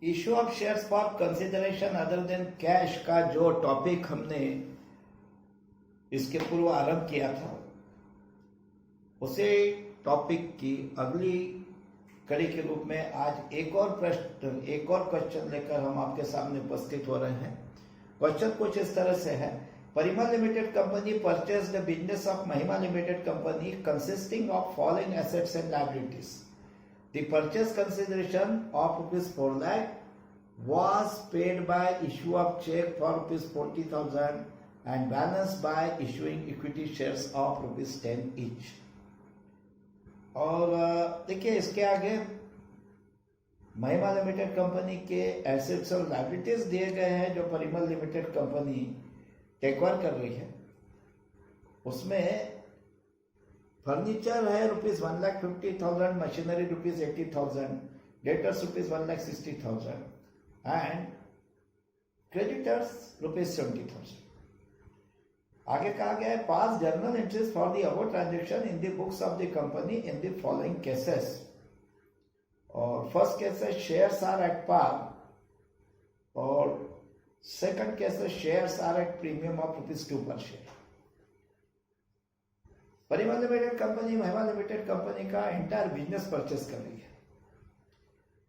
Issue of shares for consideration other than cash का जो topic हमने इसके पूर्व आरंभ किया था, उसे टॉपिक की अगली कड़ी के रूप में आज एक और क्वेश्चन लेकर हम आपके सामने उपस्थित हो रहे हैं। क्वेश्चन कुछ इस तरह से है, Parimal limited company purchased the business of Mahima limited company consisting of following assets and liabilities. The purchase consideration of rupees 4 lakh was paid by issue of check for rupees 40,000 and balanced by issuing equity shares of rupees 10 each. और देखिए इसके आगे Mahima limited company के assets और liabilities दिए गए हैं जो Parimal limited company take over कर रही है। उसमें फर्नीचर है rupees 1,50,000, machinery rupees 80,000, debtors rupees 1,60,000 and creditors rupees 70,000। आगे कहा गया है, pass journal entries for the above transaction in the books of the company in the following cases. और फर्स्ट केस है शेयर्स आर एट पार, और second case है shares are at premium of rupees 2 पर share. Parimal limited company Mahima limited company का entire business purchase कर रही है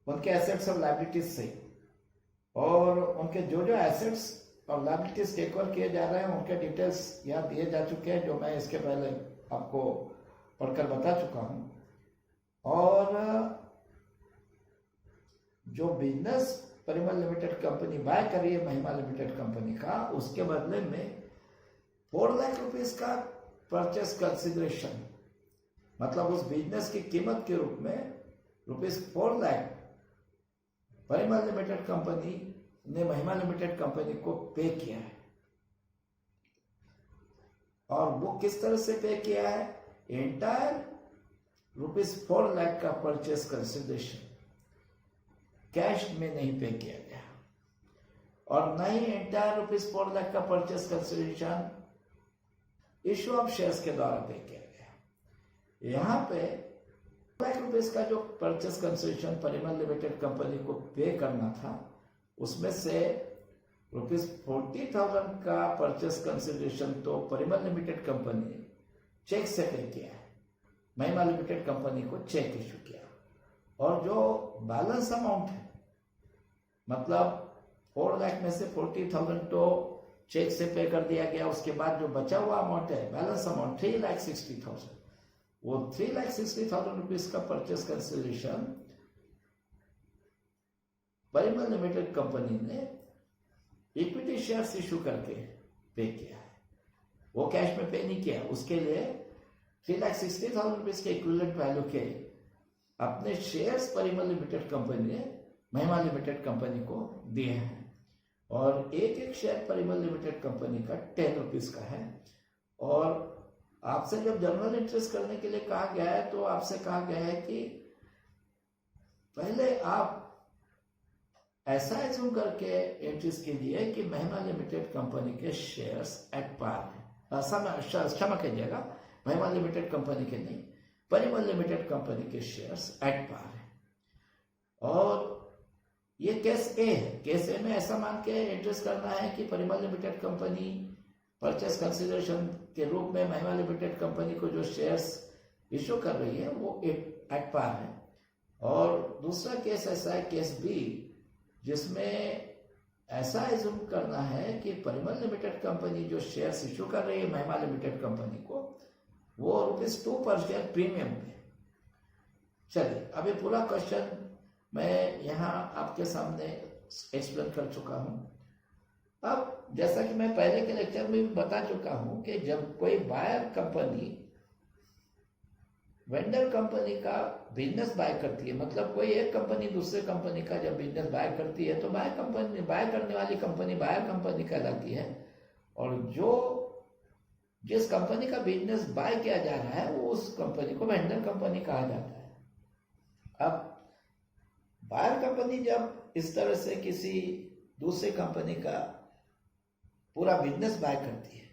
उनके एसेट्स और लायबिलिटीज से, और उनके जो जो एसेट्स और लायबिलिटीज टेक ओवर किए जा रहे हैं उनके डिटेल्स यहाँ दिए जा चुके हैं, जो मैं इसके पहले आपको पढ़कर बता चुका हूं। और जो business Parimal limited company by कर रही है महिमा लिमिटेड कंपनी का, उसके बदले में 4 लाख रुपीज का परचेस कंसिडरेशन, मतलब उस बिजनेस की कीमत के रूप में rupees 4 lakh Parimal limited company ने महिमा लिमिटेड कंपनी को पे किया है। और वो किस तरह से पे किया है? एंटायर रुपीज 4 लाख का परचेस कंसिडरेशन कैश में नहीं पे किया गया, और न ही एंटायर रुपीज 4 लाख का purchase consideration issue of shares के द्वारा पे किया गया। यहाँ पे लाख रुपीज का जो purchase consideration Parimal limited company को पे करना था, उसमें से रुपीज 40,000 का परचेस कंसिडरेशन तो परिमल लिमिटेड कंपनी ने चेक से पे किया है, महिमा लिमिटेड कंपनी को चेक इशू किया। और जो बैलेंस अमाउंट है, मतलब 4 लाख में से 40,000 तो चेक से पे कर दिया गया, उसके बाद जो बचा हुआ अमाउंट है बैलेंस अमाउंट 3,60,000, वो 3,60,000 रुपीज का purchase consideration Parimal limited company ने इक्विटी शेयर्स इशू करके पे किया है, वो कैश में पे नहीं किया। उसके लिए 3,60,000 रुपीज के इक्विवेलेंट वैल्यू के अपने शेयर्स परिमल लिमिटेड कंपनी ने महिमा लिमिटेड कंपनी को दिए हैं, और एक एक शेयर परिमल लिमिटेड कंपनी का 10 रुपीज का है। और आपसे जब जर्नल एंट्रीज करने के लिए कहा गया है, तो आपसे कहा गया है कि पहले आप ऐसा एज्यूम करके एंट्रीज कीजिए कि महिमा लिमिटेड कंपनी के शेयर्स एट पार है। क्षमा कीजिएगा, महिमा लिमिटेड कंपनी के नहीं, परिमल लिमिटेड कंपनी के शेयर्स एट पार है। और ये केस ए है। केस ए में ऐसा मान के एंट्रीज करना है कि Parimal limited company purchase consideration के रूप में महिमा लिमिटेड कंपनी को जो शेयर्स इशू कर रही है वो एट पार है। और दूसरा केस ऐसा है, केस बी, जिसमें ऐसा एज्यूम करना है कि परिमल लिमिटेड कंपनी जो शेयर्स इशू कर रही है महिमा लिमिटेड कंपनी को, वो रुपीज 2 पर शेयर प्रीमियम पे। चलिए, अभी पूरा क्वेश्चन मैं यहाँ आपके सामने एक्सप्लेन कर चुका हूँ। अब जैसा कि मैं पहले के लेक्चर में भी बता चुका हूँ कि जब कोई बायर कंपनी वेंडर कंपनी का बिजनेस बाय करती है, मतलब कोई एक कंपनी दूसरे कंपनी का जब बिजनेस बाय करती है, तो बाय करने वाली कंपनी बायर कंपनी कहलाती है, और जिस कंपनी का बिजनेस बाय किया जा रहा है वो उस कंपनी को वेंडर कंपनी कहा जाता है। अब बायर कंपनी जब इस तरह से किसी दूसरी कंपनी का पूरा बिजनेस बाय करती है,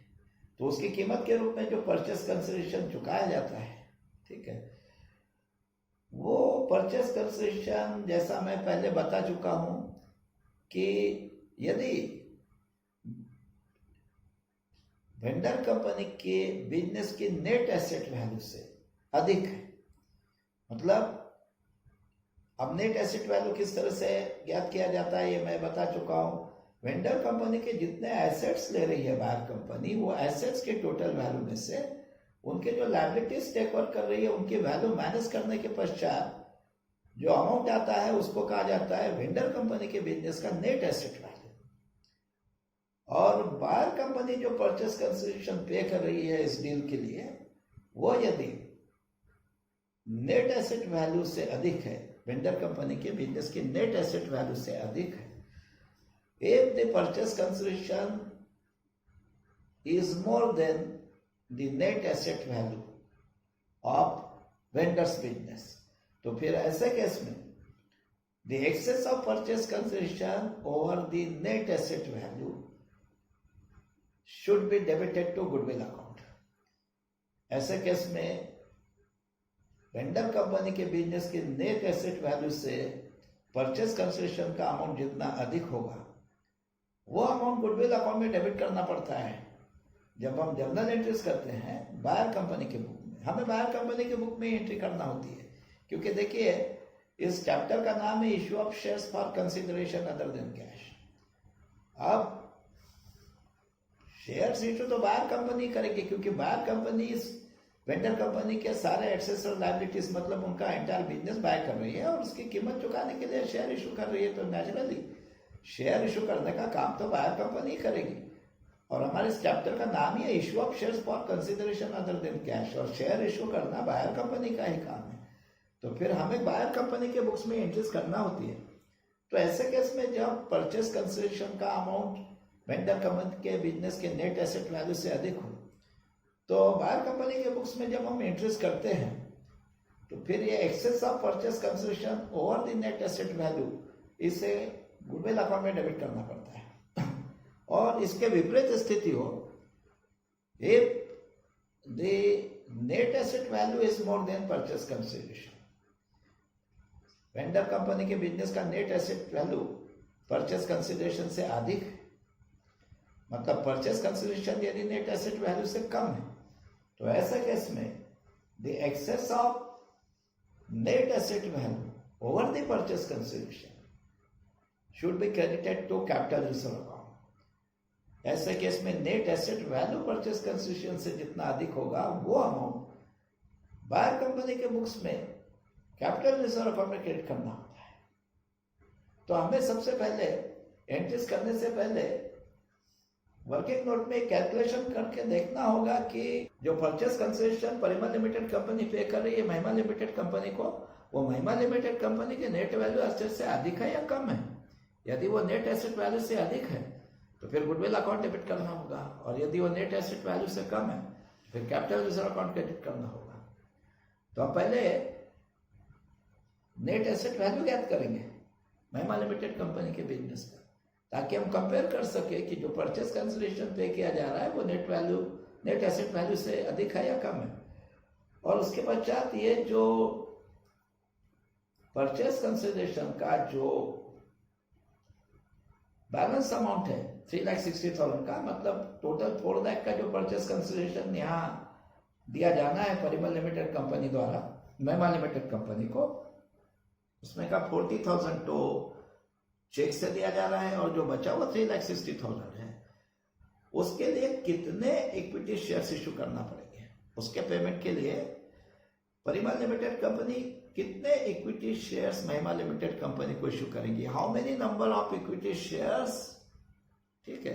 तो उसकी कीमत के रूप में जो परचेस कंसिडरेशन चुकाया जाता है, ठीक है, वो परचेस कंसिडरेशन जैसा मैं पहले बता चुका हूं कि यदि वेंडर कंपनी के बिजनेस की नेट एसेट वैल्यू से अधिक है, मतलब अब नेट एसेट वैल्यू किस तरह से ज्ञात किया जाता है ये मैं बता चुका हूं। वेंडर कंपनी के जितने एसेट्स ले रही है बायर कंपनी, वो एसेट्स के टोटल वैल्यू में से उनके जो लायबिलिटीज टेक ओवर कर रही है उनकी वैल्यू माइनस करने के पश्चात जो अमाउंट आता है उसको कहा जाता है वेंडर कंपनी के बिजनेस का नेट एसेट वैल्यू। और बायर कंपनी जो परचेस कंसिडरेशन पे कर रही है इस डील के लिए, वो यदि नेट एसेट वैल्यू से अधिक है, वेंडर कंपनी के बिजनेस की नेट एसेट वैल्यू से अधिक है, if the purchase consideration is more than the net asset value of vendor's business, तो फिर ऐसे केस में the excess of purchase consideration over the net asset value should be debited to goodwill account। ऐसे case में vendor company के business की net asset value से purchase consideration का अमाउंट जितना अधिक होगा वो अमाउंट गुडविल अकाउंट में डेबिट करना पड़ता है। जब हम जर्नल एंट्रीज करते हैं बायर कंपनी के बुक में, हमें बायर कंपनी के बुक में एंट्री करना होती है, क्योंकि देखिए इस चैप्टर का नाम है issue of shares for consideration other than cash. अब शेयर्स इशू तो बायर कंपनी करेगी, क्योंकि बायर कंपनी इस वेंडर कंपनी के सारे एसेट्स और लायबिलिटीज, मतलब उनका एंटायर बिजनेस बाय कर रही है और उसकी कीमत चुकाने के लिए शेयर इशू कर रही है। तो नेचुरली शेयर इशू करने का काम तो बायर कंपनी करेगी। और हमारे इस चैप्टर का नाम ही है issue of shares for consideration other than cash, और शेयर इशू करना बायर कंपनी का ही काम है। तो फिर हमें बायर कंपनी के बुक्स में एंट्रीज करना होती है। तो ऐसे केस में जब परचेस कंसिडरेशन का अमाउंट वेंडर कंपनी के बिजनेस के नेट एसेट वैल्यू से अधिक हो, तो बायर कंपनी के बुक्स में जब हम एंट्रीज करते हैं तो फिर ये excess of purchase consideration over the net asset value, इसे गुडविल अकाउंट में डेबिट करना पड़ता है। और इसके विपरीत स्थिति हो, if the net asset value is more than purchase consideration, vendor company के बिजनेस का net asset value purchase consideration से अधिक है, मतलब परचेस कंसिडरेशन यदि नेट एसेट वैल्यू से कम है, तो ऐसे केस में the excess of net asset value over the purchase consideration should be credited to capital reserve account। ऐसे केस में net asset value purchase consideration से जितना अधिक होगा वो अमाउंट बायर कंपनी के बुक्स में कैपिटल रिजर्व अकाउंट में क्रेडिट करना होता है। तो हमें सबसे पहले एंट्रीज करने से पहले वर्किंग नोट में कैलकुलेशन करके देखना होगा कि जो purchase consideration Parimal limited company पे कर रही है महिमा लिमिटेड कंपनी को, वो महिमा लिमिटेड कंपनी के नेट वैल्यू एसेट से अधिक है या कम है। यदि वो नेट एसेट वैल्यू से अधिक है तो फिर गुडविल अकाउंट डेबिट करना होगा, और यदि वो नेट एसेट वैल्यू से कम है तो फिर कैपिटल रिजर्व अकाउंट क्रेडिट करना होगा। तो हम पहले नेट एसेट वैल्यू ज्ञात करेंगे महिमा लिमिटेड कंपनी के बिजनेस का, ताकि हम कंपेयर कर सके कि जो परचेस कंसिडरेशन पे किया जा रहा है वो नेट एसेट वैल्यू से अधिक है या कम है। और उसके पश्चात ये जो परचेस कंसिडरेशन का जो बैलेंस अमाउंट है 3,60,000 का, मतलब टोटल 4 लाख का जो परचेस कंसिडरेशन यहाँ दिया जाना है परिमल लिमिटेड कंपनी द्वारा महिमा लिमिटेड कंपनी को, उसमें का 40,000 तो चेक से दिया जा रहा है और जो बचा हुआ 3,60,000 है, उसके लिए कितने इक्विटी शेयर्स इशू करना पड़ेंगे, उसके पेमेंट के लिए परिमल लिमिटेड कंपनी कितने equity shares Mahima limited company को इशू करेंगी, how many number of equity shares, ठीक है,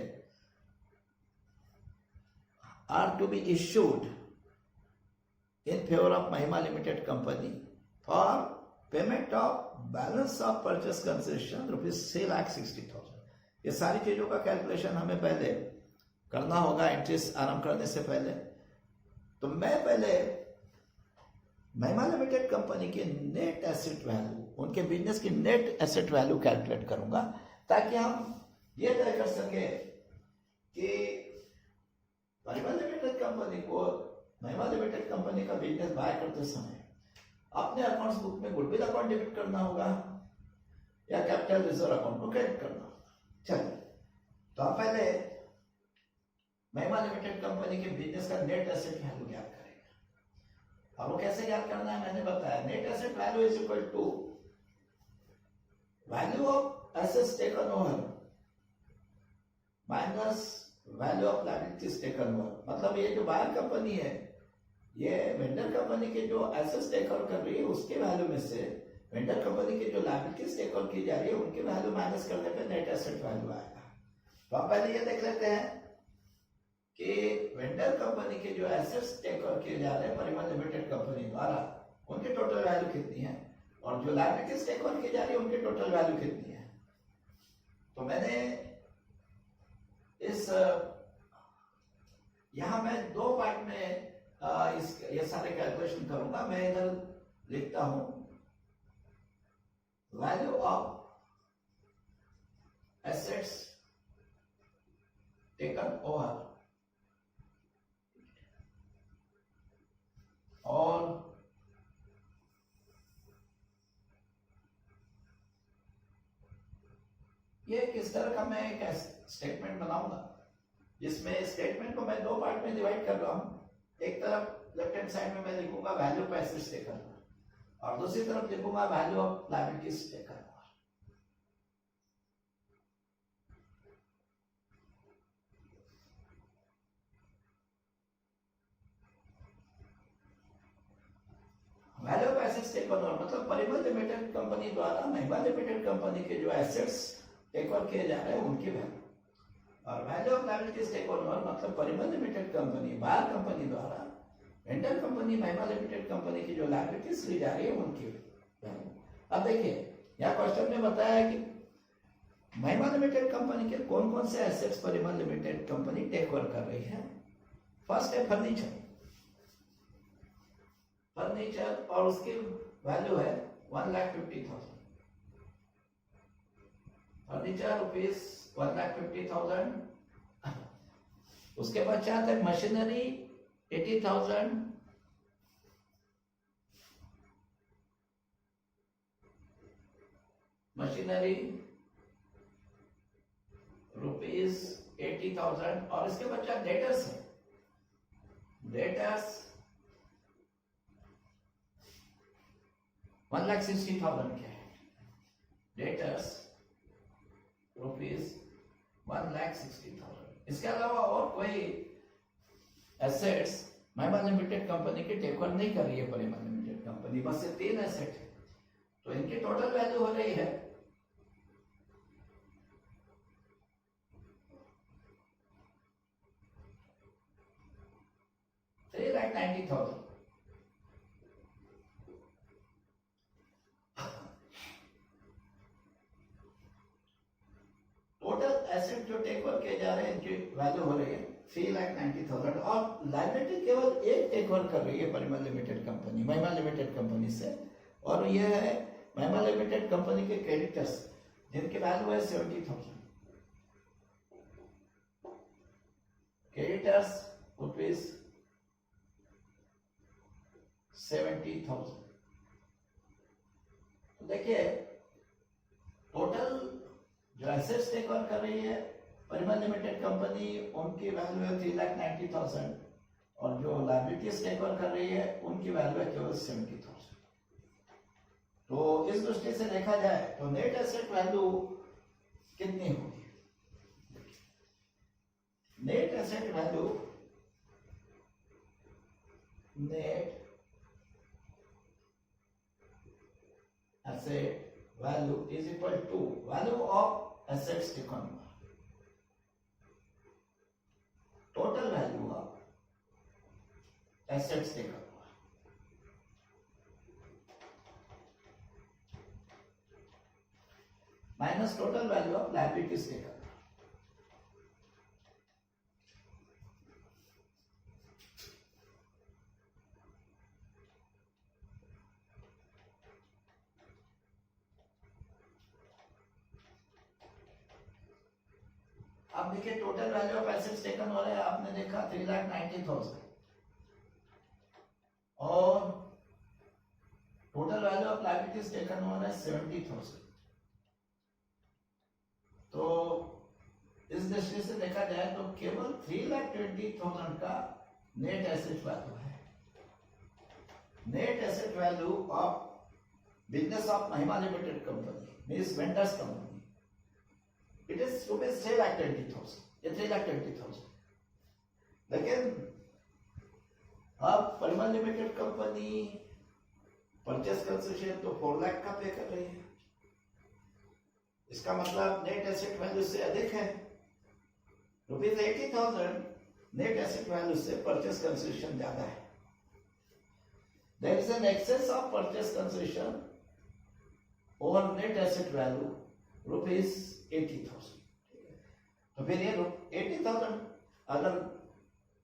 are to be issued in favour of Mahima limited company for payment of balance of purchase consideration ₹3,60,000। ये सारी चीजों का कैलकुलेशन हमें पहले करना होगा एंट्रीज आरंभ करने से पहले। तो मैं पहले महिमा लिमिटेड कंपनी के नेट एसेट वैल्यू, उनके बिजनेस की नेट एसेट वैल्यू कैलकुलेट करूंगा, ताकि हम ये तय कर सके कि महिमा लिमिटेड कंपनी को महिमा लिमिटेड कंपनी का बिजनेस बाय करते समय अपने अकाउंट्स बुक में गुडविल अकाउंट डेबिट करना होगा या कैपिटल रिजर्व अकाउंट को क्रेडिट करना होगा। चलिए, तो आप पहले महिमा लिमिटेड कंपनी के बिजनेस का नेट एसेट वैल्यू ज्ञात करेंगे। और वो कैसे ज्ञात करना है मैंने बताया। Net asset value is equal to value of assets taken over minus value of liabilities taken over. मतलब ये जो बायर कंपनी है, ये वेंडर कंपनी के जो एसेट्स टेक ओवर कर रही है उसके वैल्यू में से वेंडर कंपनी की जो लायबिलिटीज टेक ओवर की जा रही है उनके वैल्यू माइनस करने पे नेट एसेट वैल्यू आएगा। तो आप पहले ये देख लेते हैं कि वेंडर कंपनी के जो एसेट्स टेक ओवर किए जा रहे हैं परिमल लिमिटेड कंपनी द्वारा, उनकी टोटल वैल्यू कितनी है और जो लायबिलिटीज टेक ओवर की जा रही है उनकी टोटल वैल्यू कितनी है। तो मैंने इस यहां मैं दो पार्ट में ये सारे कैलकुलेशन करूंगा। मैं इधर लिखता हूं value of assets taken over और ये किस तरह का मैं एक स्टेटमेंट बनाऊंगा जिसमें स्टेटमेंट को मैं दो पार्ट में डिवाइड कर रहा हूं। एक तरफ लेफ्ट हैंड साइड में मैं लिखूंगा वैल्यू ऑफ एसेट्स टेकन और दूसरी तरफ लिखूंगा value of liabilities taken. Value of assets taken over मतलब परिमल लिमिटेड कंपनी द्वारा महिमा लिमिटेड कंपनी के जो एसेट्स टेक ओवर किए जा रहे हैं उनकी वैल्यू, और value of liabilities take over मतलब Parimal limited company buyer company द्वारा vendor company Mahima limited company की जो लायबिलिटीज ली जा रही है उनकी वैल्यू। अब देखिए यहाँ क्वेश्चन में बताया कि महिमा लिमिटेड कंपनी के कौन कौन से assets Parimal limited company take over कर रही है। फर्स्ट है फर्नीचर और उसकी वैल्यू है 1,50,000 फर्नीचर रुपीज 1,50,000। उसके पश्चात है मशीनरी 80,000, मशीनरी रुपीज 80,000 और इसके पश्चात डेटर्स है, डेटर्स 1,60,000 के है, डेटर्स रुपीज 1,60,000। इसके अलावा और कोई एसेट्स महिमा लिमिटेड कंपनी की टेक ओवर नहीं कर रही है परिमल लिमिटेड कंपनी, बस ये 3 एसेट है। तो इनकी टोटल वैल्यू हो रही है 3,90,000। टोटल एसेट जो टेक ओवर किए जा रहे हैं इनकी वैल्यू हो रही है 3,90,000 और लायबिलिटी केवल एक टेक ओवर कर रही है Parimal limited company Mahima limited company से, और यह है महिमा लिमिटेड कंपनी के क्रेडिटर्स जिनकी वैल्यू है 70,000। Creditors rupees 70,000। तो देखिए टोटल जो एसेट्स टेक ओवर कर रही है परिमल लिमिटेड कंपनी उनकी वैल्यू है 3,90,000 और जो लायबिलिटीज टेक ओवर कर रही है उनकी वैल्यू है केवल 70,000। तो इस दृष्टि से देखा जाए तो नेट एसेट वैल्यू कितनी होगी। Net asset value, net asset value is equal to value of assets taken over, total value of assets taken over minus total value of liabilities taken over। अब देखिए total value of assets taken हो रहा है, आपने देखा 3,90,000 और total value of liabilities taken हो रहा है 70,000। तो इस दृष्टि से देखा जाए तो केवल 3,20,000 का नेट एसेट वैल्यू है। Net asset value of business of Mahima limited company means vendors company, it is rupees 3,20,000, ये 3,20,000। लेकिन अब Parimal limited company purchase consideration तो 4 लाख का पे कर रही है, इसका मतलब नेट एसेट वैल्यू से अधिक है। रुपीज 80,000 नेट एसेट वैल्यू से परचेस कंसेशन ज्यादा है। There is an excess of purchase concession over net asset value rupees 80,000। तो फिर ये 80,000 अगर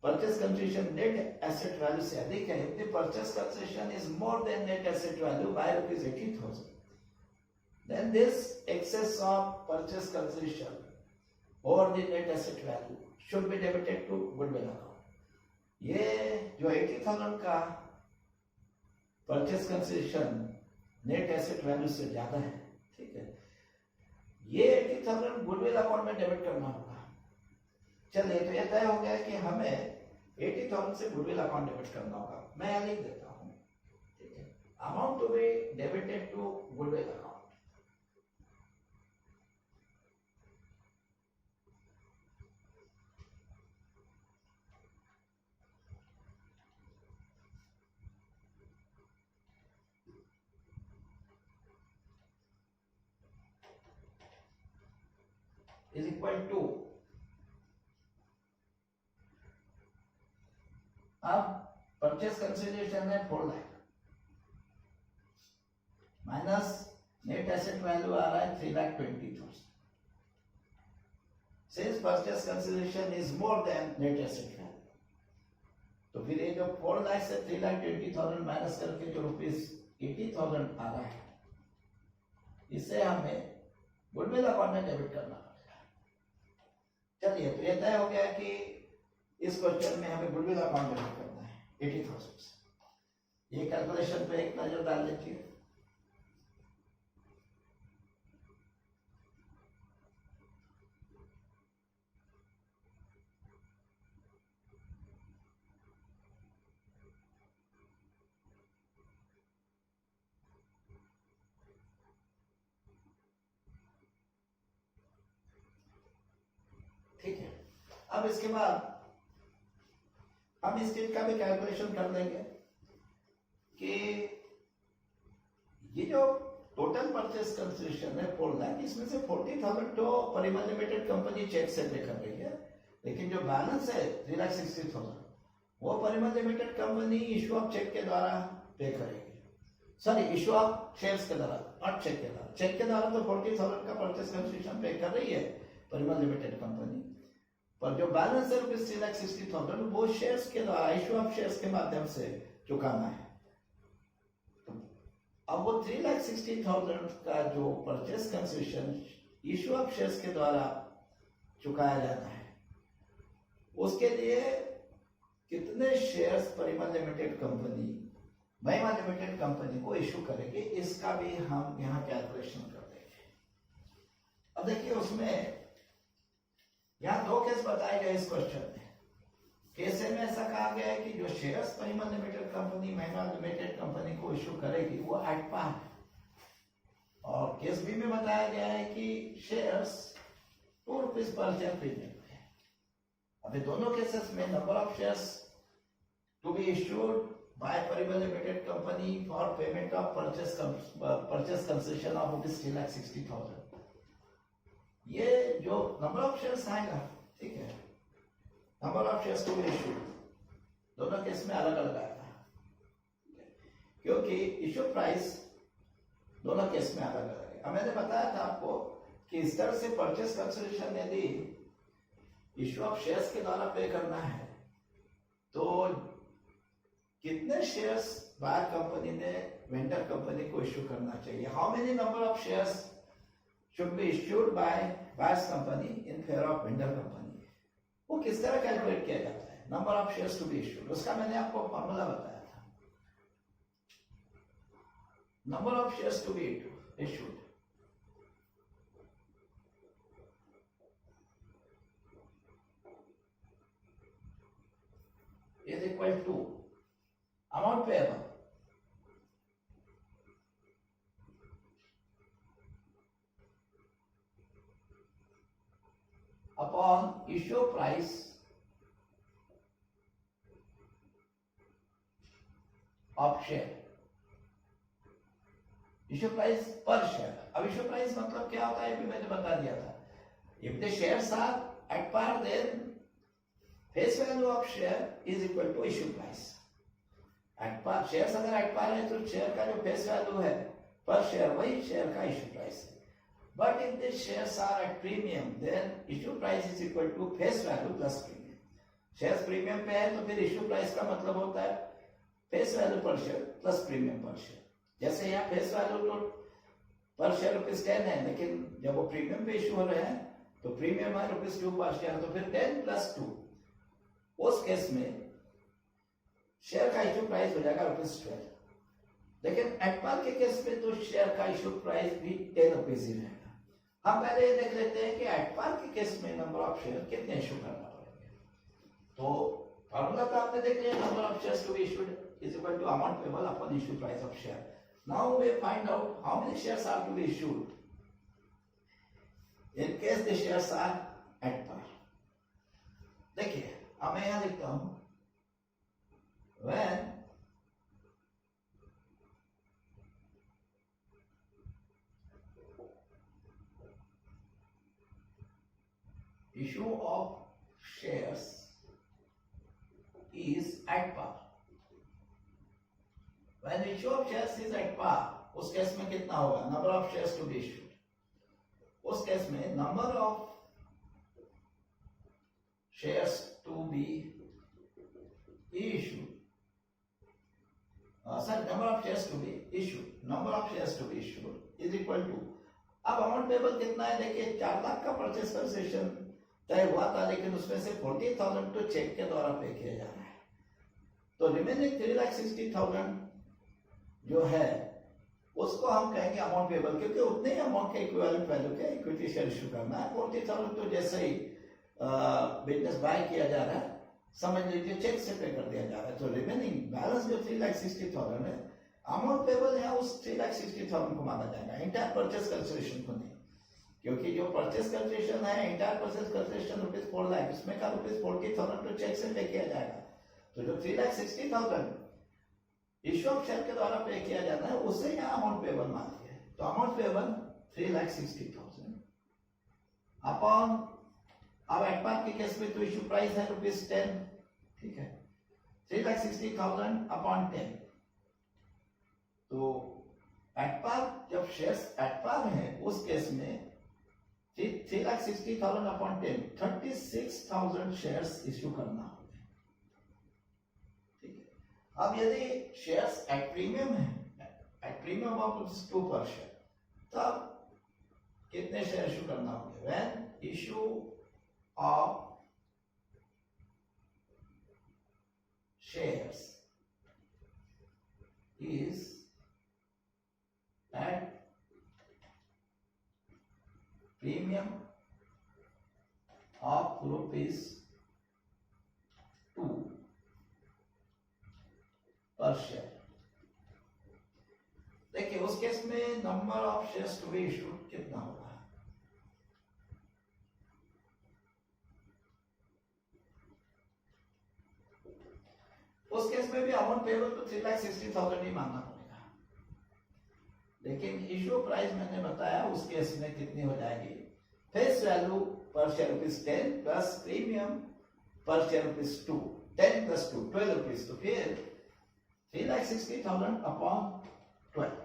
purchase concession net asset value से अधिक है, if the purchase concession is more than net asset value by rupees 80,000, then this excess of purchase concession over the net asset value should be debited to goodwill account। ये जो 80,000 का purchase concession net asset value से ज्यादा है, ठीक है, ये 80,000 goodwill account में डेबिट करना होगा। चलिए, तो ये तय हो गया कि हमें 80,000 से गुडविल अकाउंट डेबिट करना होगा। मैं यहां लिख देता हूं, ठीक है, amount to be debited to goodwill account. is equal to, अब परचेस कंसिडरेशन है 4 lakh minus net asset value आ रहा है 3,20,000। Since purchase consideration is more than net asset value, तो फिर ये जो 4 लाख से 3,20,000 माइनस करके जो रुपीज 80,000 आ रहा है, इसे हमें गुडविल अकाउंट में डेबिट करना पड़ेगा। चलिए, तो ये तय हो गया कि इस क्वेश्चन में हमें गुडविल अकाउंट डेबिट करना है 80,000 से। ये कैलकुलेशन पे एक नजर डाल लीजिए। ठीक है, अब इसके बाद हम इस चीज का भी कैलकुलेशन कर लेंगे कि ये जो टोटल परचेस कंसिडरेशन है 4 लाख, इसमें से 40,000 तो परिमल लिमिटेड कंपनी चेक से पे कर रही है, लेकिन जो बैलेंस है 3,60,000 वो Parimal limited company issue of cheque के द्वारा पे करेगी। सॉरी, इशू ऑफ शेयर्स के द्वारा, नॉट चेक के द्वारा। चेक के द्वारा तो 40,000 का परचेस कंसिडरेशन पे कर रही है परिमल लिमिटेड कंपनी, पर जो बैलेंस है रुपीज 3,60,000 वो शेयर्स के द्वारा, इशू ऑफ शेयर्स के माध्यम से चुकाना है। तो अब वो 3,60,000 का जो purchase concession issue of shares के द्वारा चुकाया जाता है, उसके लिए कितने shares Parimal limited company Mahima limited company को इशू करेगी, इसका भी हम यहाँ कैलकुलेशन कर देंगे। अब देखिए, उसमें यहाँ 2 केस बताए गए इस क्वेश्चन में। केस ए में ऐसा कहा गया है कि जो shares Parimal limited company Mahima limited company को इशू करेगी वो एट पार है, और केस बी में बताया गया है कि shares 2 rupees per share premium है। अभी दोनों केसेस में number of shares to be issued by Parimal limited company for payment of purchase concession of rupees 3,60,000, ये जो नंबर ऑफ शेयर्स आएगा, ठीक है, number of shares to be issued दोनों केस में अलग अलग आएगा, क्योंकि इशू प्राइस दोनों केस में अलग अलग है। अब मैंने बताया था आपको कि इस तरह से परचेस कंसिडरेशन यदि इशू ऑफ शेयर्स के द्वारा पे करना है, तो कितने शेयर्स बायर कंपनी ने वेंडर कंपनी को इशू करना चाहिए, how many number of shares should be issued by buyers company in favor of vendor company, वो किस तरह कैलकुलेट किया जाता है, number of shares to be issued, उसका मैंने आपको फॉर्मूला बताया था। Number of shares to be issued issue price of share, issue price per share. अब इश्यू प्राइस मतलब क्या होता है, भी मैंने बता दिया था। If the shares are at par then face value of share is equal to issue price. At par shares अगर एट पार है तो शेयर का जो फेस वैल्यू है पर शेयर वही शेयर का इश्यू प्राइस है। But if the shares are at premium then issue price is equal to face value plus premium. Shares premium पे है तो फिर इश्यू प्राइस का मतलब होता है फेस वैल्यू पर शेयर प्लस प्रीमियम पर शेयर। जैसे यहाँ फेस वैल्यू तो पर शेयर ₹10 है, लेकिन जब वो प्रीमियम पे इश्यू हो रहे हैं तो प्रीमियम है ₹2 पर शेयर, तो फिर 10 + 2। उस केस में शेयर का इश्यू प्राइस हो जाएगा ₹12। लेकिन एट पार के केस में तो शेयर का इश्यू प्राइस भी ₹10 ही रहेगा। हम पहले ये देख लेते हैं कि एट पार के केस में नंबर ऑफ शेयर कितने इश्यू करना पड़ेंगे। तो फॉर्मूला तो आपने देख लिया, number of shares to be issued is equal to amount payable upon issue price of share. Now we find out how many shares are to be issued in case the shares are at par. देखिए अब मैं यहां लिखता हूं when issue of shares is at par, when issue of shares is at par, उस case में कितना होगा, number of shares to be issued. उस केस में number of shares to be issued, number of shares to be issued is equal to, अब amount payable कितना है, देखिए 4 लाख का परचेस कंसेशन तय हुआ था, लेकिन उसमें से 40,000 तो चेक के द्वारा पे किया जा रहा है, तो रिमेनिंग 3,60,000 जो है उसको हम कहेंगे अमाउंट पेबल, क्योंकि उतने ही अमाउंट के इक्विवेलेंट वैल्यू के इक्विटी शेयर इशू करना है। 40,000 तो जैसे ही बिजनेस बाय किया जा रहा है समझ लीजिए चेक से पे कर दिया जा रहा है, तो रिमेनिंग बैलेंस जो 3,60,000 है अमाउंट पेबल है, उस 3,60,000 को माना जाएगा, इंटायर परचेस कंसिडरेशन को नहीं, क्योंकि जो परचेस कंसिडरेशन है इंटायर परचेस कंसिडरेशन ₹4 लाख, इसमें का ₹40,000 तो चेक से पे किया जाएगा, तो जो 3,60,000 इश्यू ऑफ शेयर के द्वारा पे किया जाता है उसे यहाँ अमाउंट पेबल मानते हैं। तो अमाउंट पेबल 3,60,000 अपॉन, अब एट पार के केस में तो इश्यू प्राइस है ₹10, ठीक है, 3,60,000 अपॉन 10, तो एट पार जब शेयर्स एट पार है उस केस में 3,60,000 अपॉन 10 36,000 शेयर्स इश्यू करना होगा, ठीक है। अब यदि शेयर्स एट प्रीमियम है, एट प्रीमियम ऑफ ₹2 पर शेयर, तब कितने शेयर इश्यू करना होंगे, when issue of shares is at premium of ₹2 per share। देखिए उस केस में number of shares to be issued कितना होगा, उस केस में भी अमाउंट पेबल तो 3,60,000 ही मानना पड़ेगा, लेकिन इश्यू प्राइस मैंने बताया उस केस में कितनी हो जाएगी, फेस वैल्यू पर शेयर ₹10 प्लस प्रीमियम पर शेयर ₹2, 10 + 2 ₹12, तो फिर 3,60,000 अपॉन 12,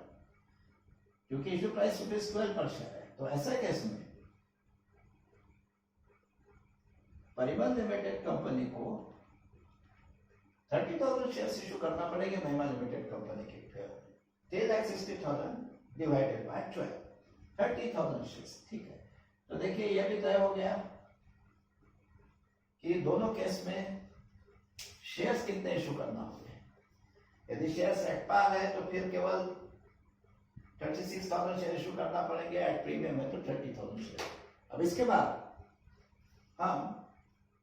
क्योंकि इश्यू प्राइस ₹12 पर शेयर है, तो ऐसा केस में परिमल लिमिटेड कंपनी को 30,000 शेयर्स इशू करना पड़ेंगे महिमा लिमिटेड कंपनी के फेवर में, 3,60,000 डिवाइडेड बाय 12, 30,000 शेयर्स, ठीक है। तो देखिए यह भी तय हो गया कि दोनों केस में शेयर्स कितने इशू करना होंगे। यदि शेयर्स एट पार है तो फिर केवल 36,000 शेयर इशू करना पड़ेंगे, एट प्रीमियम है तो 30,000 शेयर। अब इसके बाद हम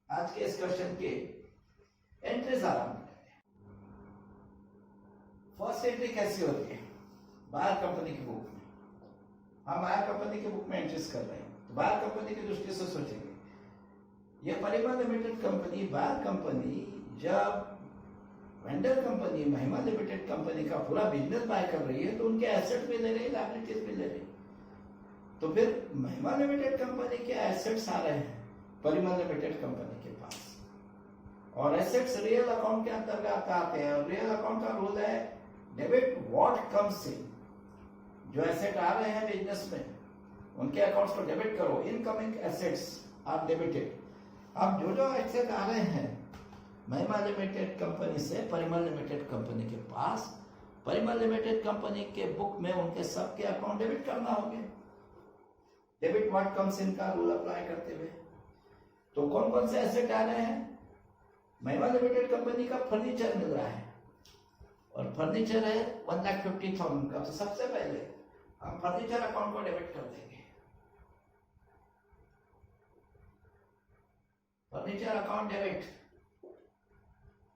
आज के इस क्वेश्चन के एंट्रीज आरंभ करते हैं। फर्स्ट एंट्री कैसी होती है, बायर कंपनी की बुक में, हम बायर कंपनी की बुक में एंट्रीज कर रहे हैं, तो बायर कंपनी की दृष्टि से सोचेंगे ये Parimal limited company buyer company जब vendor company Mahima limited company का पूरा बिजनेस बाय कर रही है तो उनके एसेट भी ले रही है, लायबिलिटीज भी ले रही है। तो फिर महिमा लिमिटेड कंपनी के एसेट्स आ रहे हैं परिमल लिमिटेड कंपनी के पास, और एसेट्स रियल अकाउंट के अंतर्गत आते हैं। और रियल अकाउंट का रूल है डेबिट व्हाट कम्स इन, जो एसेट आ रहे हैं बिजनेस में उनके अकाउंट्स को डेबिट करो। Incoming assets are debited. अब जो जो एसेट आ रहे हैं महिमा लिमिटेड कंपनी से परिमल लिमिटेड कंपनी के पास, परिमल लिमिटेड कंपनी के बुक में उनके सबके अकाउंट डेबिट करना होंगे, डेबिट व्हाट कम्स इन का रूल अप्लाई करते हुए। तो कौन कौन से एसेट आ रहे हैं? महिमा लिमिटेड कंपनी का फर्नीचर मिल रहा है, और फर्नीचर है 1,50,000 का। तो सबसे पहले हम फर्नीचर अकाउंट को डेबिट कर देंगे। Furniture account debit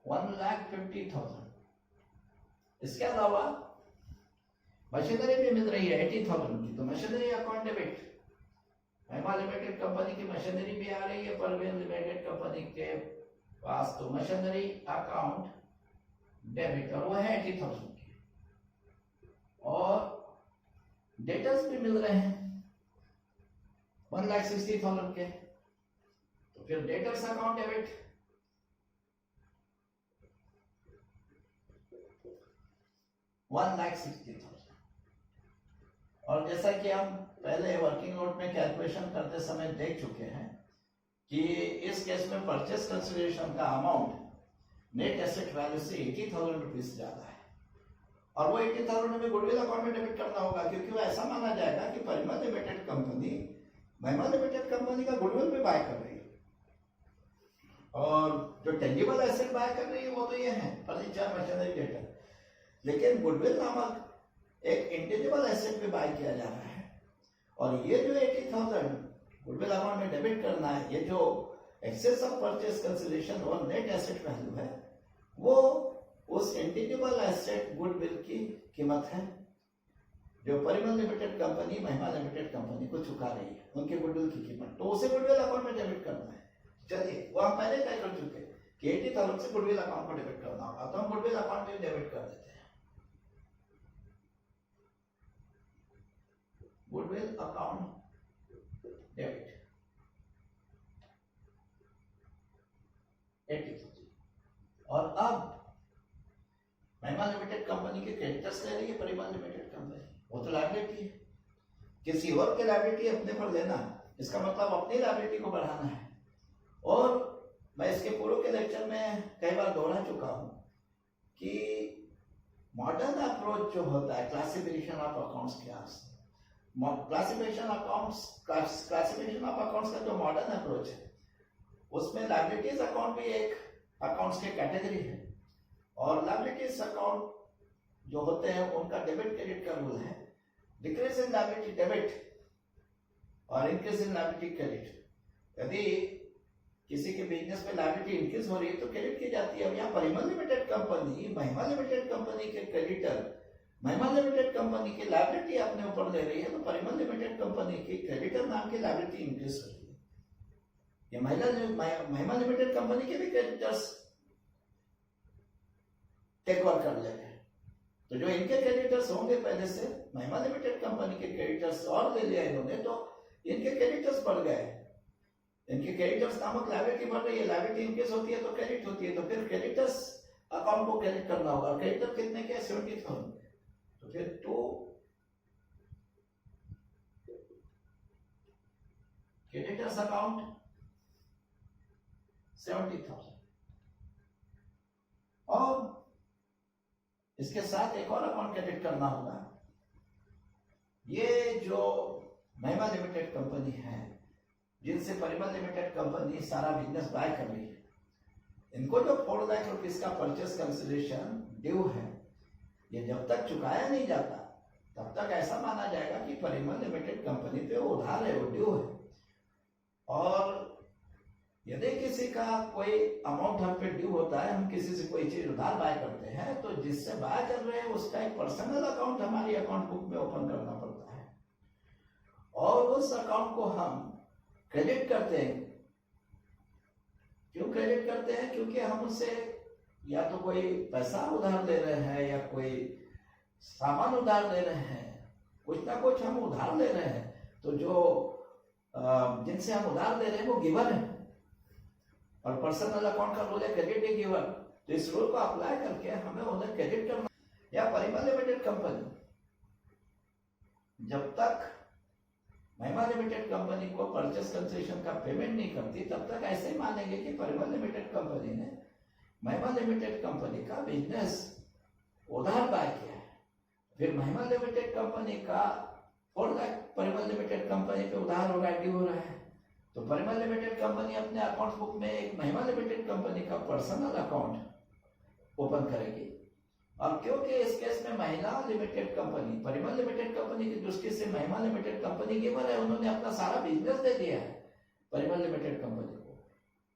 1,50,000। इसके अलावा मशीनरी भी मिल रही है 80,000 की, तो मशीनरी अकाउंट डेबिट। महिमा लिमिटेड कंपनी की मशीनरी भी आ रही है परिमल लिमिटेड कंपनी के पास, तो मशीनरी अकाउंट डेबिट, और वो है 80,000 की। और डेटर्स भी मिल रहे हैं 1,60,000 के, तो फिर डेटर्स अकाउंट डेबिट 1,60,000। और जैसा कि हम पहले वर्किंग नोट में कैलकुलेशन करते समय देख चुके हैं कि इस केस में परचेस कंसिडरेशन का अमाउंट नेट एसेट वैल्यू से 80,000 रुपीज ज्यादा है, और वो 80,000 में गुडविल अकाउंट में डेबिट करना होगा, क्योंकि वो ऐसा माना जाएगा कि Parimal limited company Mahima limited company का गुडविल भी बाय कर रही है। और जो टेंजिबल एसेट बाय कर रही है वो तो ये है फर्नीचर, मशीनरी, डेटा, लेकिन गुडविल नामक एक इंटेंजिबल एसेट भी बाय किया जा रहा है। और ये जो 80,000 गुडविल अकाउंट में डेबिट करना है, ये जो एक्सेस ऑफ परचेस कंसिडरेशन और नेट एसेट वैल्यू है, वो उस इंटेंजिबल एसेट गुडविल की कीमत है जो Parimal limited company Mahima limited company को चुका रही है, उनके गुडविल की कीमत। तो उसे गुडविल अकाउंट में डेबिट करना है। चलिए, वो हम पहले तय कर चुके कि 80,000 से गुडविल अकाउंट को डेबिट करना होगा, तो हम गुडविल अकाउंट में डेबिट कर देते हैं। Goodwill account debit 80,000। और अब महिमा लिमिटेड कंपनी के क्रेडिटर्स ले रही है परिमल लिमिटेड कंपनी, वो तो लायबिलिटी है। किसी और के लायबिलिटी अपने पर लेना, इसका मतलब अपनी लायबिलिटी को बढ़ाना है। और मैं इसके पूर्व के लेक्चर में कई बार दोहरा चुका हूं कि मॉडर्न अप्रोच जो होता है क्लासिफिकेशन ऑफ अकाउंट्स के आस, क्लासिफिकेशन ऑफ अकाउंट्स का जो मॉडर्न अप्रोच है, उसमें लायबिलिटीज अकाउंट भी एक अकाउंट्स के कैटेगरी है, और लायबिलिटीज अकाउंट जो होते हैं उनका डेबिट क्रेडिट का रूल है डिक्रीज इन लायबिलिटी डेबिट और इंक्रीज इन लायबिलिटी क्रेडिट। यदि किसी के बिजनेस में लायबिलिटी इंक्रीज हो रही है तो क्रेडिट की जाती है। अब यहाँ Parimal limited company Mahima limited company के क्रेडिटर महिमा लिमिटेड कंपनी की लायबिलिटी अपने ऊपर ले रही है, तो परिमल लिमिटेड कंपनी की क्रेडिटर नाम की लायबिलिटी इंक्रीज हो रही है। ये महिमा लिमिटेड कंपनी के भी क्रेडिटर्स टेक ओवर कर ले रहे हैं, तो जो इनके क्रेडिटर्स होंगे पहले से, महिमा लिमिटेड कंपनी के क्रेडिटर्स और ले लिया इन्होंने, तो इनके क्रेडिटर्स बढ़ गए। इनके क्रेडिटर्स नामक लायबिलिटी बढ़ रही है, लायबिलिटी इंक्रीज होती है तो क्रेडिट होती है, तो फिर क्रेडिटर्स अकाउंट को क्रेडिट करना होगा। क्रेडिटर कितने के? 70,000। तो फिर 2 क्रेडिटर्स अकाउंट 70,000, और इसके साथ एक और अकाउंट क्रेडिट करना होगा। ये जो महिमा लिमिटेड कंपनी है जिनसे परिमल लिमिटेड कंपनी सारा बिजनेस बाय कर रही है, इनको जो 4 लाख रुपीज का परचेस कंसिडरेशन ड्यू है, ये जब तक चुकाया नहीं जाता तब तक ऐसा माना जाएगा कि परिमल लिमिटेड कंपनी पे वो उधार है, वो ड्यू है। और यदि किसी का कोई अमाउंट हम पे ड्यू होता है, हम किसी से कोई चीज उधार बाय करते हैं, तो जिससे बाय कर रहे हैं उसका एक पर्सनल अकाउंट हमारी अकाउंट बुक में ओपन करना पड़ता है, और उस अकाउंट को हम क्रेडिट करते हैं क्यों क्रेडिट करते हैं? क्योंकि हम उससे या तो कोई पैसा उधार ले रहे हैं या कोई सामान उधार ले रहे हैं, कुछ ना कुछ हम उधार ले रहे हैं। तो जो जिनसे हम उधार ले रहे हैं वो गिवर है, और पर्सनल अकाउंट का रूल है क्रेडिट ए गिवर। तो इस रूल को अप्लाई करके हमें उन्हें क्रेडिट करना। या परिमल लिमिटेड कंपनी जब तक महिमा लिमिटेड कंपनी को परचेस कंसेशन का पेमेंट नहीं करती, तब तक ऐसे ही मानेंगे कि परिमल लिमिटेड कंपनी ने महिमा लिमिटेड कंपनी का बिजनेस उधार बाय किया है। फिर महिमा लिमिटेड कंपनी का 4 लाख परिमल लिमिटेड कंपनी पे उधार हो रहा है, ड्यू हो रहा है। तो परिमल लिमिटेड कंपनी अपने अकाउंट बुक में एक महिमा लिमिटेड कंपनी का पर्सनल अकाउंट ओपन करेगी। और क्योंकि इस केस में Mahima limited company Parimal limited company की दृष्टि से महिमा लिमिटेड कंपनी गिवर है, उन्होंने अपना सारा बिजनेस दे दिया है परिमल लिमिटेड कंपनी को,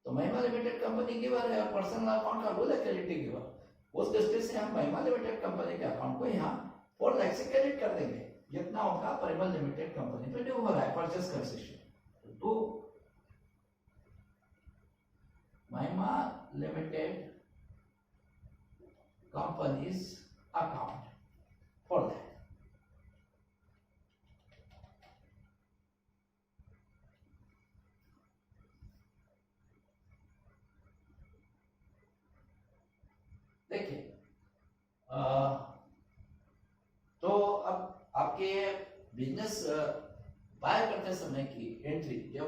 तो महिमा लिमिटेड कंपनी गिवर है और पर्सनल अकाउंट का रूल है क्रेडिट गिवर। उस दृष्टि से हम महिमा लिमिटेड कंपनी के अकाउंट को यहाँ 4 लाख से क्रेडिट कर देंगे, जितना उनका परिमल लिमिटेड कंपनी पे ड्यू हो रहा है परचेस कंसेशन। तो महिमा limited company's account for that. देखिए, तो अब आपके बिजनेस बाय करते समय की एंट्री, जब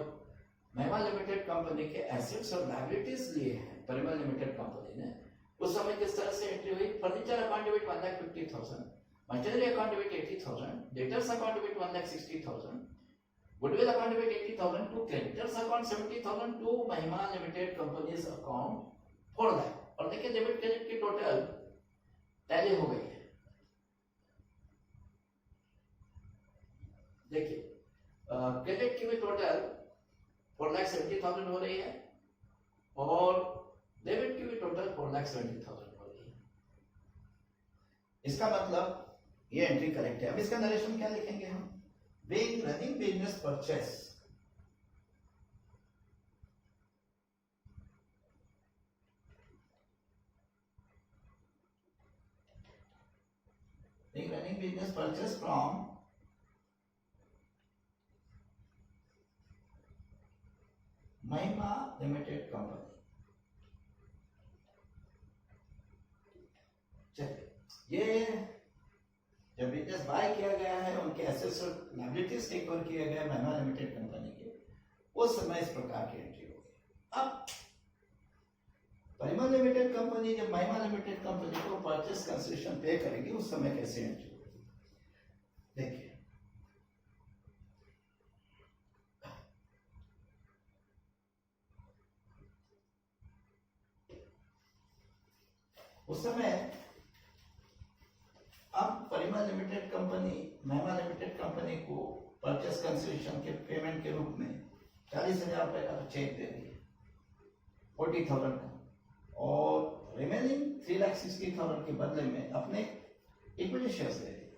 महिमा लिमिटेड कंपनी के एसेट्स और लायबिलिटीज लिए हैं परिमल लिमिटेड कंपनी ने, उस समय किस तरह से एंट्री हुई? Furniture account debit 1,50,000, material account debit 80,000, debtors account debit 1,60,000, goodwill account debit 80,000 to creditors account 70,000 to Mahima limited company's account 4 lakh. और देखिए डेबिट क्रेडिट की टोटल टैली हो गई है। देखिए क्रेडिट की भी टोटल 4,70,000 हो रही है और डेबिट की भी टोटल 4,70,000 हो रही है। इसका मतलब ये एंट्री करेक्ट है। अब इसका नरेशन क्या लिखेंगे हम? Being running business purchase being running business purchase from महिमा लिमिटेड कंपनी। ये जब बिजनेस बाय किया गया है, उनके एसेट्स और लायबिलिटीज टेक ओवर किए गए महिमा लिमिटेड कंपनी के, उस समय इस प्रकार की एंट्री हो गई। अब परिमल लिमिटेड कंपनी जब महिमा लिमिटेड कंपनी को परचेस कंसेशन पे करेगी, उस समय कैसे एंट्री होगी? देखिए उस समय अब Parimal limited company Mahima limited company को परचेस कंसेशन के पेमेंट के रूप में 40,000 रुपए का तो चेक दे रही है 40,000 का, और रिमेनिंग 3,60,000 के बदले में अपने इक्विटी शेयर्स दे रही है।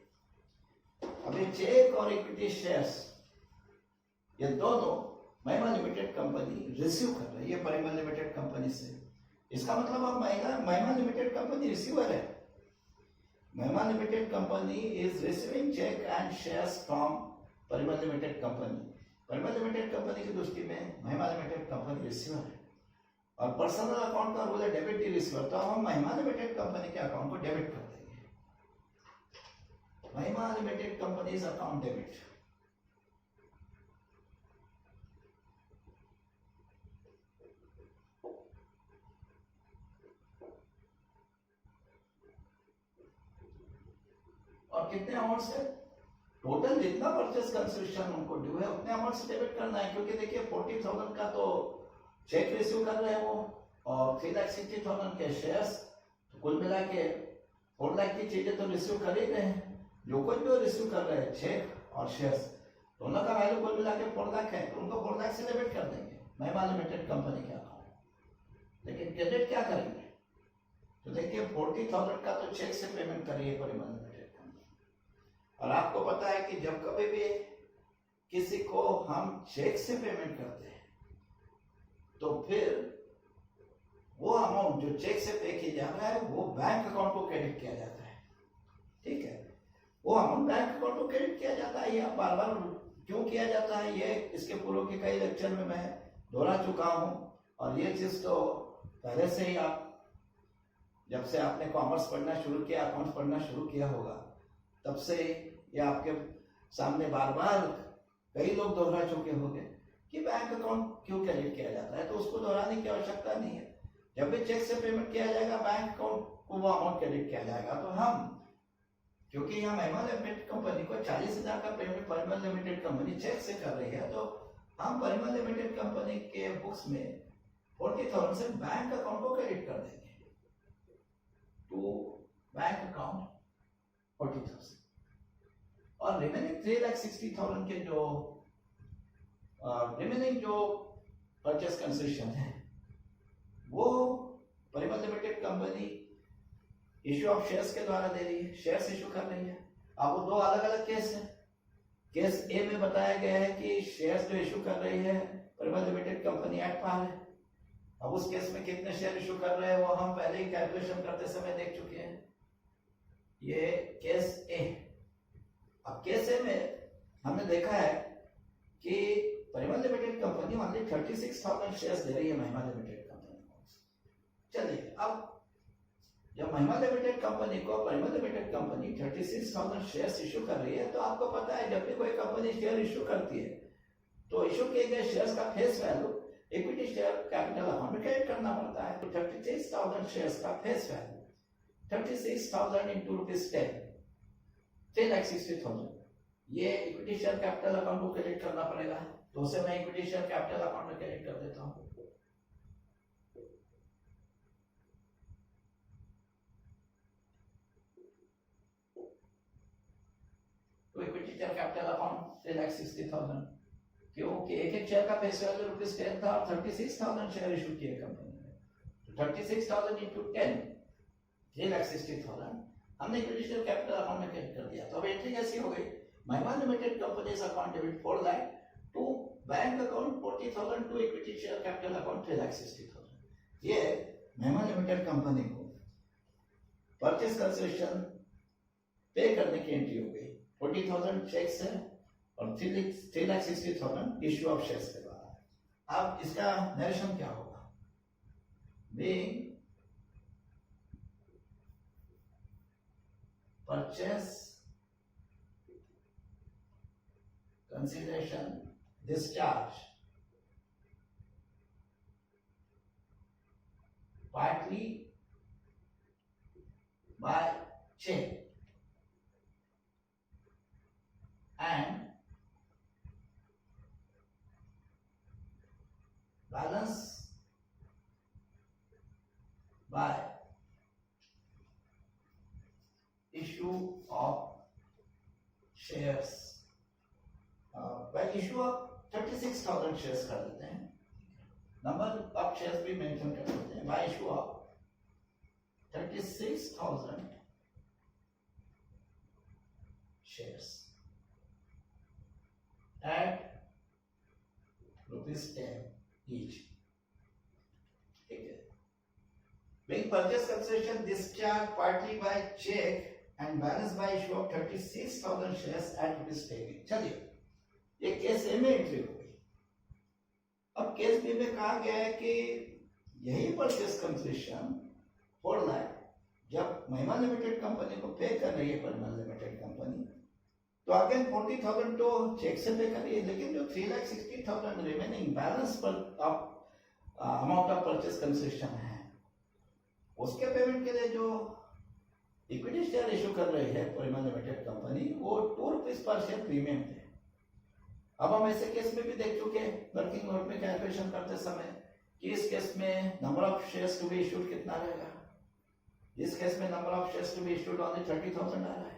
अब ये चेक और इक्विटी शेयर्स ये दोनों महिमा लिमिटेड कंपनी रिसीव कर रही है परिमल लिमिटेड कंपनी से। इसका मतलब अब महिमा लिमिटेड कंपनी रिसीवर है। Mahima limited company is receiving cheque and shares from Parimal limited company. Parimal limited company की दृष्टि में महिमा लिमिटेड कंपनी रिसीवर है, और पर्सनल अकाउंट का रूल है डेबिट डी रिसीवर। तो हम महिमा लिमिटेड कंपनी के अकाउंट को डेबिट कर देंगे। महिमा लिमिटेड कंपनीज अकाउंट डेबिट। और कितने अमाउंट से? टोटल जितना परचेस कंसेशन उनको ड्यू है उतने अमाउंट से डेबिट करना है। क्योंकि देखिए 40,000 का तो चेक रिसीव कर रहे हैं वो, और 3,60,000 के शेयर्स, तो कुल मिला के 4 लाख की चीजें तो रिसीव कर ही रहे हैं। जो कुछ भी रिसीव कर रहे हैं चेक और शेयर्स, दोनों का वैल्यू कुल मिला के 4 लाख है, तो उनको 4 लाख से डेबिट कर देंगे महिमा लिमिटेड कंपनी के अकाउंट। लेकिन क्रेडिट क्या करेंगे? तो देखिए 40,000 का तो चेक से पेमेंट करिए परिमल लिमिटेड कंपनी, और आपको पता है कि जब कभी भी किसी को हम चेक से पेमेंट करते हैं तो फिर वो अमाउंट जो चेक से पे किया जा रहा है वो बैंक अकाउंट को क्रेडिट किया जाता है। ठीक है, वो अमाउंट बैंक अकाउंट को क्रेडिट किया जाता है। ये बार बार क्यों किया जाता है, ये इसके पूर्व के कई लेक्चर में मैं दोहरा चुका हूं, और ये चीज तो पहले से ही आप जब से आपने कॉमर्स पढ़ना शुरू किया, अकाउंट्स पढ़ना शुरू किया होगा, तब से ये आपके सामने बार बार कई लोग दोहरा चुके होंगे कि बैंक अकाउंट क्यों क्रेडिट किया जाता है। तो उसको दोहराने की आवश्यकता नहीं है। जब भी चेक से पेमेंट किया जाएगा बैंक अकाउंट को वो अमाउंट क्रेडिट किया जाएगा। तो हम क्योंकि यहाँ महिमा लिमिटेड कंपनी को 40,000 का payment Parimal limited company cheque से कर रही है, तो हम परिमल लिमिटेड कंपनी के बुक्स में 40,000 से बैंक अकाउंट को क्रेडिट कर देंगे टू बैंक अकाउंट 40,000, और रिमेनिंग 3,60,000 के जो रिमेनिंग जो परचेस कंसेशन है वो Parimal limited company issue of shares के द्वारा दे रही है, शेयर्स इशू कर रही है। अब वो दो अलग अलग केस है। केस ए में बताया गया है कि शेयर्स जो इशू कर रही है Parimal limited company at par है। अब उस केस में कितने शेयर इशू कर रहे हैं वो हम पहले ही कैलकुलेशन करते समय देख चुके हैं। ये केस ए। अब केस ए में हमने देखा है कि Parimal limited company only 36,000 shares दे रही है महिमा लिमिटेड कंपनी को। चलिए, अब जब महिमा लिमिटेड कंपनी को Parimal limited company 36,000 shares issue कर रही है, तो आपको पता है जब भी कोई कंपनी शेयर इशू करती है तो इशू किए गए शेयर्स का face value equity share capital account में क्रेडिट करना पड़ता है। तो 36,000 शेयर्स का फेस वैल्यू 36,000 इंटू ₹10, 3,60,000, ये इक्विटी शेयर कैपिटल अकाउंट को क्रेडिट करना पड़ेगा। तो उसे मैं इक्विटी शेयर कैपिटल अकाउंट में क्रेडिट कर देता हूँ। तो इक्विटी शेयर कैपिटल अकाउंट 3,60,000, क्योंकि एक एक शेयर का फेस वैल्यू ₹10 था और 36,000 शेयर इशू किए कंपनी ने। तो 36,000 इंटू 10, 3,60,000 हमने इक्विटी शेयर कैपिटल अकाउंट में क्रेडिट कर दिया। तो अब एंट्री कैसी हो गई? Mahima limited company's account debit 4 lakh to bank account 40,000 to equity share capital account 3,60,000। ये महिमा लिमिटेड कंपनी को परचेस कंसेशन पे करने की एंट्री हो गई। 40,000 चेक से और 3,60,000 इश्यू ऑफ शेयर्स के द्वारा। अब इसका नरेशन क्या होगा? Being purchase consideration discharge partly by check and balance by issue of shares, by issue of 36,000 shares कर देते हैं, नंबर ऑफ शेयर्स भी मेंशन कर देते हैं। Bye issue of 36,000 shares at ₹10 each। ठीक है। Being purchase concession discharged partly by check and balance by issue of 36,000 shares at ₹10। चलिए, ये केस ए में एंट्री हो गई। अब केस बी में कहा गया है कि यही परचेस कंसेशन 4 लाख जब महिमा लिमिटेड कंपनी को पे कर रही है परिमल लिमिटेड कंपनी, तो अगेन 40,000 तो चेक से पे कर रही है, लेकिन जो 3,60,000 रिमेनिंग बैलेंस पर अमाउंट ऑफ परचेस कंसेशन है उसके पेमेंट के लिए जो इक्विटी शेयर इशू कर रही है परिमल लिमिटेड कंपनी, वो ₹2 पर शेयर प्रीमियम थे। अब हम ऐसे केस में भी देख चुके हैं वर्किंग नोट में कैलकुलेशन करते समय कि इस केस में number of shares to be issued कितना रहेगा। इस केस में number of shares to be issued only 30,000 आ रहा है।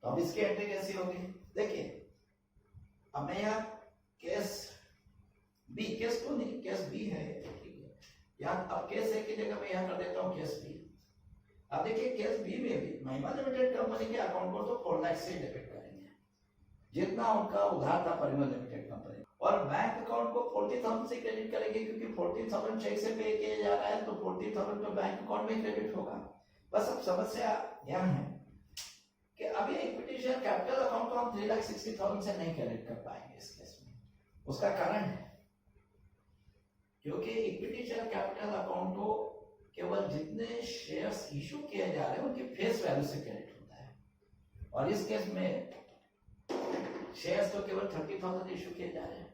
तो अब इसकी एंट्री कैसी होगी? देखिए, अब मैं यहाँ केस बी, केस टू नहीं, केस बी है, यहाँ अब केस ए की जगह मैं यहाँ कर देता हूँ केस बी। अब देखिए, केस बी में भी महिमा लिमिटेड कंपनी के अकाउंट को तो 4 लाख से डेबिट करेंगे जितना उनका उधार था परिमल लिमिटेड कंपनी, और बैंक अकाउंट को 40,000 से क्रेडिट करेंगे क्योंकि 40,000 चेक से पे किया जा रहा है, तो 40,000 तो बैंक अकाउंट में क्रेडिट होगा। बस अब समस्या यहाँ है कि अभी इक्विटी शेयर कैपिटल अकाउंट को हम 3,60,000 से नहीं क्रेडिट कर पाएंगे इस केस में। उसका कारण है क्योंकि इक्विटी शेयर कैपिटल अकाउंट को केवल जितने शेयर्स इशू किए जा रहे हैं उनके फेस वैल्यू से क्रेडिट होता है, और इस केस में शेयर्स तो केवल 30,000 इशू किए जा रहे हैं,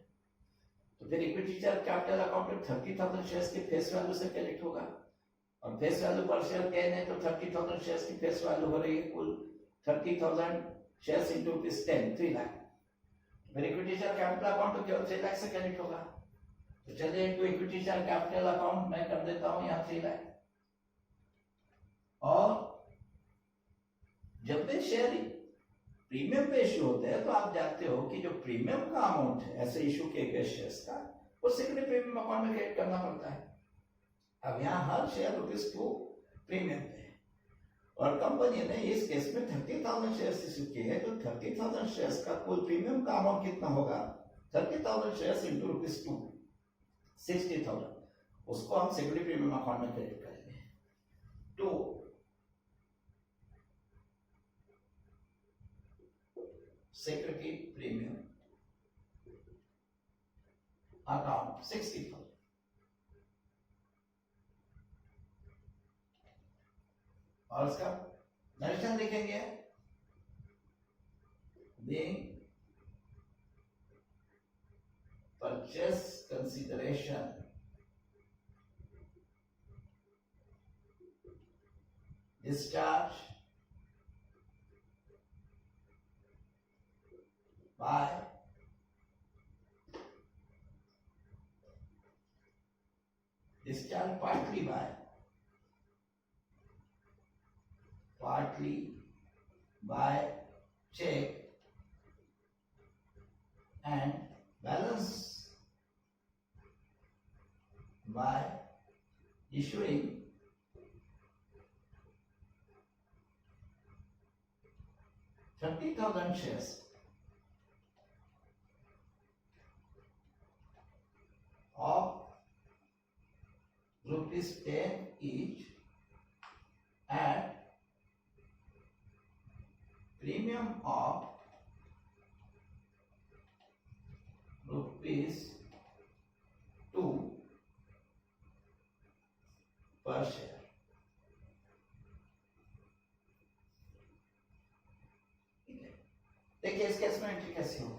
तो फिर इक्विटी शेयर कैपिटल अकाउंट में 30,000 शेयर्स की फेस वैल्यू से क्रेडिट होगा, और फेस वैल्यू पर शेयर कह दें तो 30,000 शेयर्स की फेस वैल्यू हो रही है कुल 30,000 शेयर्स इंटू रुपीज 10, 3 लाख। फिर इक्विटी शेयर कैपिटल अकाउंट तो केवल 3 लाख से क्रेडिट होगा, तो चलिए into equity share capital account मैं कर देता हूं यहाँ 3 लाख। और जब भी शेयर प्रीमियम पे इश्यू होते हैं तो आप जानते हो कि जो प्रीमियम का अमाउंट है ऐसे इश्यू किए गए शेयर्स का, वो सेकेंडरी प्रीमियम अकाउंट में क्रेडिट करना पड़ता है। अब यहाँ हर शेयर ₹2 प्रीमियम पे है, और कंपनी ने इस केस में 30,000 शेयर्स इश्यू किए हैं, तो 30,000 शेयर्स का कुल प्रीमियम का अमाउंट कितना होगा? 30,000 शेयर्स इंटू ₹2, 60,000, उसको हम सेकेंडरी प्रीमियम अकाउंट में क्रेडिट करेंगे। तो security premium account 60,000, और उसका नरेशन लिखेंगे being purchase consideration discharge by discharge partly by check and balance by issuing 30,000 shares of ₹10 each at premium of ₹2 per share। देखिए इस केस में एंट्री कैसे हो गई?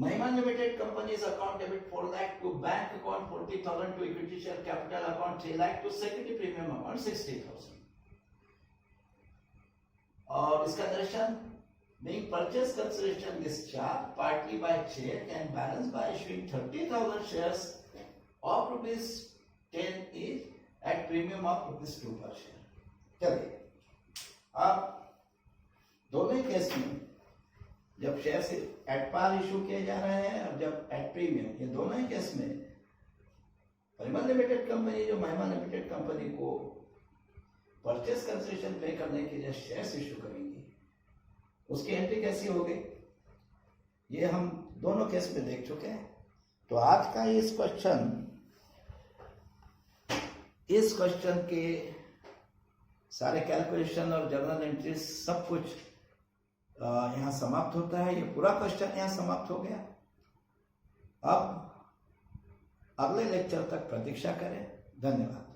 Mahima limited company's account debit 4 lakh to bank account 40,000 to equity share capital account 3 lakh to secondary premium account 60,000। और इसका दर्शन being purchase consideration discharge partly by check and balance by issuing 30,000 shares of ₹10 each at premium of ₹2 per share। चलिए अब दोनों ही case में जब share से at par issue किए जा रहे हैं और जब एट प्रीमियम, ये दोनों ही केस में परिमल लिमिटेड कंपनी जो महिमा लिमिटेड कंपनी को परचेस कंसिडरेशन पे करने के लिए शेयर्स इशू करेंगी, उसकी एंट्री कैसी होगी ये हम दोनों केस में देख चुके हैं। तो आज का इस क्वेश्चन के सारे कैलकुलेशन और जर्नल एंट्रीज सब कुछ यहाँ समाप्त होता है। ये पूरा क्वेश्चन यहाँ समाप्त हो गया। अब अगले लेक्चर तक प्रतीक्षा करें। धन्यवाद।